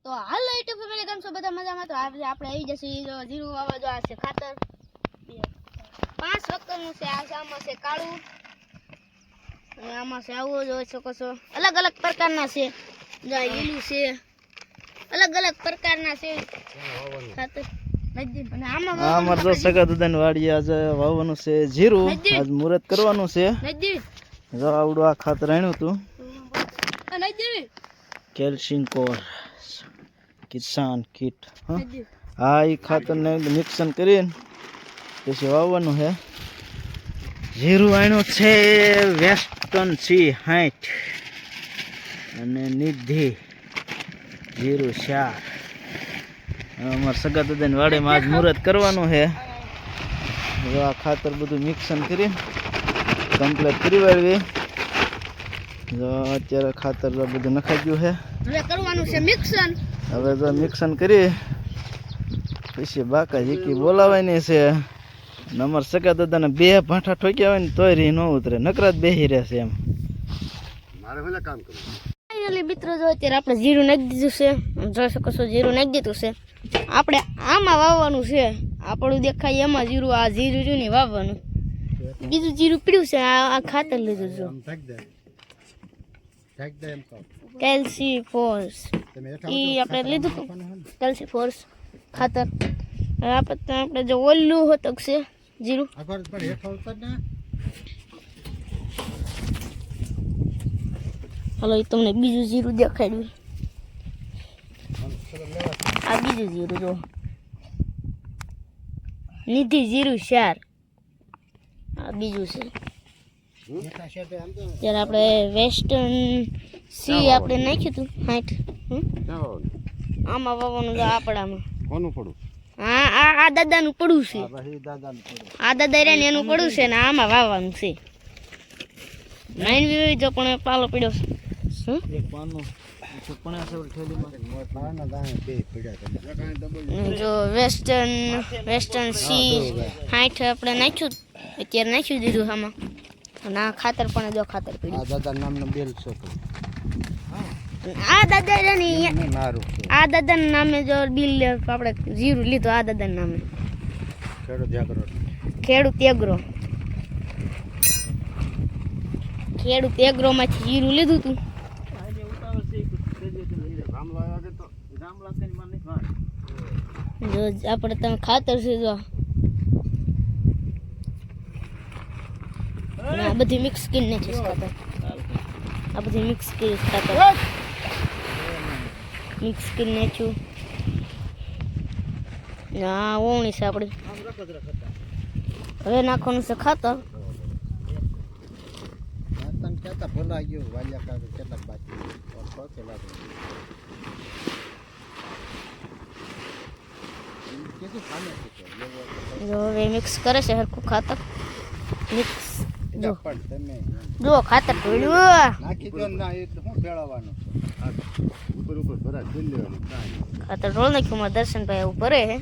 તો હાલો YouTube family કેમ છો બધા મજામાં? તો આજે આપણે આવી જશે જીરું વાવા જો આ છે ખાતર 5 વખતનું છે આ આમાં છે કાળું અને આમાં છે આવો જોઈ શકો છો અલગ અલગ પ્રકારના છે જો લીલું છે અલગ અલગ પ્રકારના છે ખાતર નજીક અને આમાં તો સગા દાદાની વાડી આજે વાવવાનું છે જીરું આજ મુહૂર્ત કરવાનું છે નજીક જો આવડું આ ખાતર આણ્યું હતું નજીક કેલ્શિયમ કોર કિસાન કીટ હા એ ખાતરને મિક્સન કરીને પછી વાવવાનું છે જીરું આણ્યું છે વેસ્ટર્ન C60 અને નિધિ જીરું 4 અમારા સગા દાદાની વાડીમાં આજ મુહૂર્ત કરવાનું છે જો આ ખાતર બધું મિક્સન કરીને કમ્પ્લીટ કરી વાળવી જો અત્યારે ખાતર બધું નખાઈ ગયું છે હવે કરવાનું છે મિક્સન હવે જો મિક્સન કરી પછી બાકા જીકી બોલાવાની છે અમારા સગા દાદાને 2 ભાંઠા ઠોક્યા હોય ને તોય રી ન ઉતરે નકરાત બેહી રહેશે એમ મારે પેલા કામ કરવું ફાઇનલી મિત્રો જો અત્યારે આપણે જીરું નાખી દીધું છે જોઈ શકો છો જીરું નાખી દીધું છે આપણે આમાં વાવવાનું છે આપણું દેખાય એમાં જીરું આ જીરું રહ્યું ને વાવવાનું બીજું જીરું પીડ્યું છે આ ખાતર લીધું છે કેલ્સી ફોર્સ એ આપણે લીધું કેલ્સી ફોર્સ ખાતર આપણે જો ઓલું હોતક છે જીરું હાલો તમને બીજું જીરું દેખાડ્યું આ બીજું જીરું જો નિધિ જીરું 4 આ બીજું છે ત્યારે આપણે વેસ્ટર્ન સી આપણે નાખ્યું હતું 60 આમાં વાવવાનું આપણામાં કોનું પડું હા આ દાદાનું પડું છે આ દાદા રે ને એનું પડું છે ને આમાં વાવવાનું છે નાઈન વી જો પણ પાલો પડ્યો છે એક પાનું પણ આ સવલ થેલીમાં જો વેસ્ટર્ન સી 60 આપણે નાખ્યું અત્યારે નાખ્યું દીધું આમાં અને આ ખાતર પણ જો ખાતર પડ્યું આ દાદા નામનો બેલ છે આ દાદા રે ને આ દાદાના નામે જો બિલ આપણે જીરું લીધું આ દાદાના નામે ખેડૂત એગ્રો માંથી જીરું લીધું હતું જો આપણે તમે ખાતર છે જો આ બધી મિક્સ કરીને નાખીશ ખાતર આ બધી મિક્સ કરી ખાતર મિક્સ કરી નાખ્યું ના ઓવણી છે આપણી હવે નાખવાનું છે ખાતર જો હવે મિક્સ કરે છે હરખું ખાતર મિક્સ જો ખાતર પડ્યું ખાતર રોલ નાખ્યું મારા દર્શનભાઈ એવું ભરે હે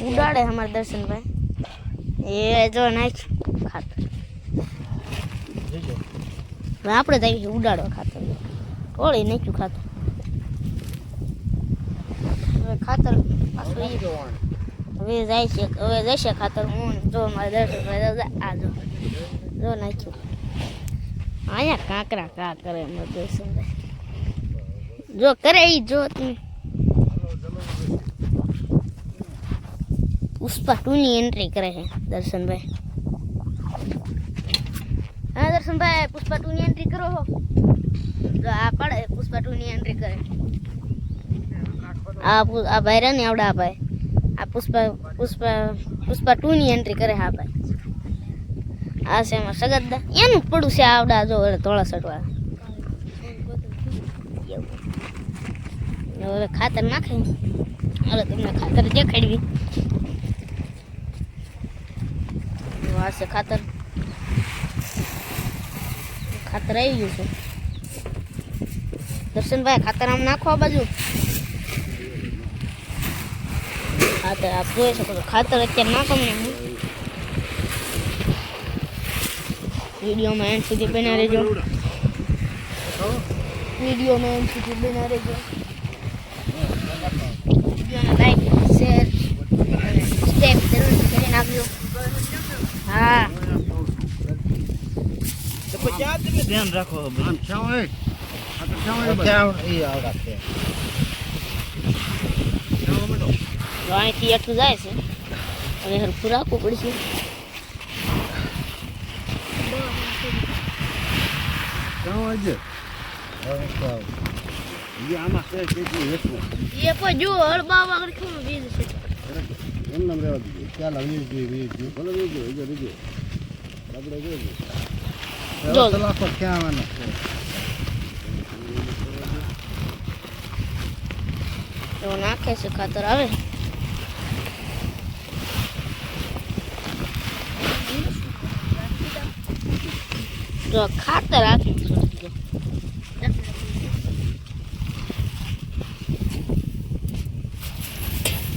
ઉડાડે અમારા દર્શનભાઈ એ જો નાખ્યું ખાતર આપણે જ આવી ઉડાડવા ખાતર ટોળી નાખ્યું ખાતર હવે ખાતર હવે જાય છે હવે જશે ખાતર હું જો મારા દર્શનભાઈ આ જો નાખ્યું અહીંયા કાંકરા કા કરે મારા દર્શનભાઈ જો કરે એ જો તમે પુષ્પા 2 ની એન્ટ્રી કરે છે દર્શનભાઈ હા દર્શનભાઈ પુષ્પા 2 ની એન્ટ્રી કરો હો જો આ પડે પુષ્પા 2 ની એન્ટ્રી કરે આ ભાઈ રે ને આવડા ભાઈ આ પુષ્પા 2 ની એન્ટ્રી કરે હા ભાઈ આ છે એમાં સગતદા એનું પડું છે આવડા જો ધોળા સટવા હવે ખાતર નાખે હવે તમને ખાતર દેખાડવી આ છે ખાતર આવી ગયું છે દર્શનભાઈ ખાતર આમ નાખો આ બાજુ ખાતર આપ જોઈ શકો છો ખાતર અત્યારે નાખો ને વિડીયોમાં એન્ડ સુધી બના રહેજો. વિડીયોમાં એન્ડ સુધી બના રહેજો. વિડીયોને લાઈક શેર અને સબસ્ક્રાઈબ જરૂર કરી નાખજો. હા તો પછી આ તમે ધ્યાન રાખો આમ છાવ હે આ તો છાવ હે એ આવડા છે તો અહીંથી એટલું જાય છે હવે હરખું રાખવું પડશે. છાવ આજે ઈ આમાં છે કે હેઠું એ પણ જો હળબાવા હરખું બીજ છે. એમ નામ રહેવા દીધું ચાલ આવી ગઈ ભલે વેજો રેજો આપણે જોજો જો. તલાકો ક્યાં આવવાનો છે તો નાખે છે ખાતર આવે. જો ખાતર આપી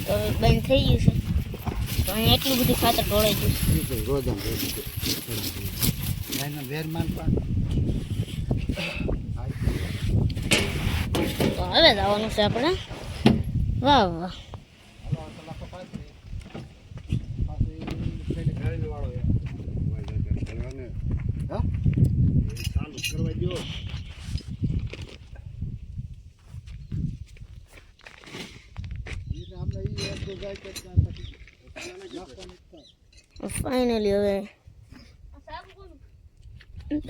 તો હવે બંધ થઈ ગયું છે. તો અહીંયા એટલું બધું ખાતર ઢોળાઈ ગયું છે. રોજામ એના વેરમાન પણ તો હવે જવાનું છે આપણે. વાહ વાહ ચાલુ કરવા દો ફાઇનલી હવે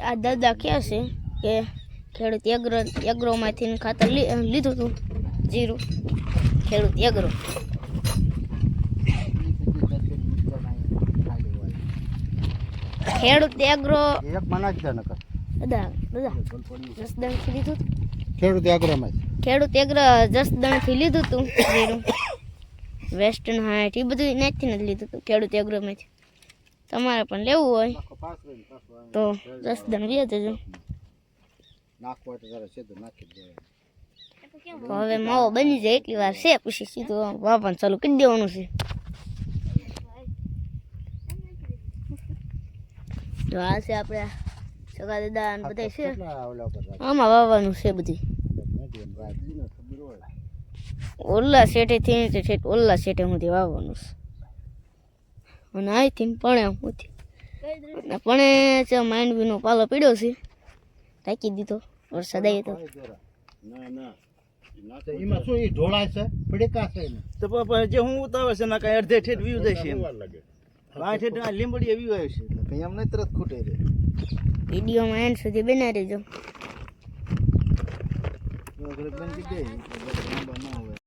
આ દાદા કહે છે કે ખેડૂત એગ્રોમાંથી ખાતર લીધું હતું જીરું. ખેડૂત એગ્રો ખેડૂત એગ્રો એક મનાજ છે નકર દાદા દાદા જસદણથી લીધું હતું. ખેડૂત આગ્રામાં ખેડૂત એગ્રો જસદણથી લીધું હતું જીરું. વેસ્ટર્ન હાઇટ એ બધું ત્યાંથી નથી લીધું હતું ખેડૂત એગ્રોમાંથી. તમારે પણ લેવું હોય તો જસદણ વ્યા જજો. નાખવા તો જરા સીધું નાખી દેવાય તો હવે માવો બની જાય એટલી વાર છે પછી સીધું વાપરવાનું ચાલુ કરી દેવાનું છે. તો આ છે આપણે સગા દાદા અને બધા છે કેટલા ઓલા પર આમાં વાવવાનું છે બધી. મેડિયમ રાત ખબર હોય ઓલા શેઠેથી તે ઠેઠ ઓલા શેઠે સુધી વાવવાનું છે. અને અહીંથી પણ સુધી અને પણ છે માંડવીનો પાલો પીડ્યો છે ટાંકી દીધો વરસાદ આવ્યો તો. ના ના એમાં શું ઈ ઢોળાય છે પડીકા છે ને તો પપ્પા જે હું ઉતાવે છે ને કાંઈ અડધે ઠેઠ વ્યૂ જાય છે એમ વાર લાગે આ ઠેઠ આ લીંબડીએ વ્યૂ આવ્યો છે એટલે કંઈ એમ નહીં તરત ખૂટે છે વિડીયોમાં એન્ડ સુધી બના રહેજો. બંધ થઈ ગઈ લાંબા ન હોય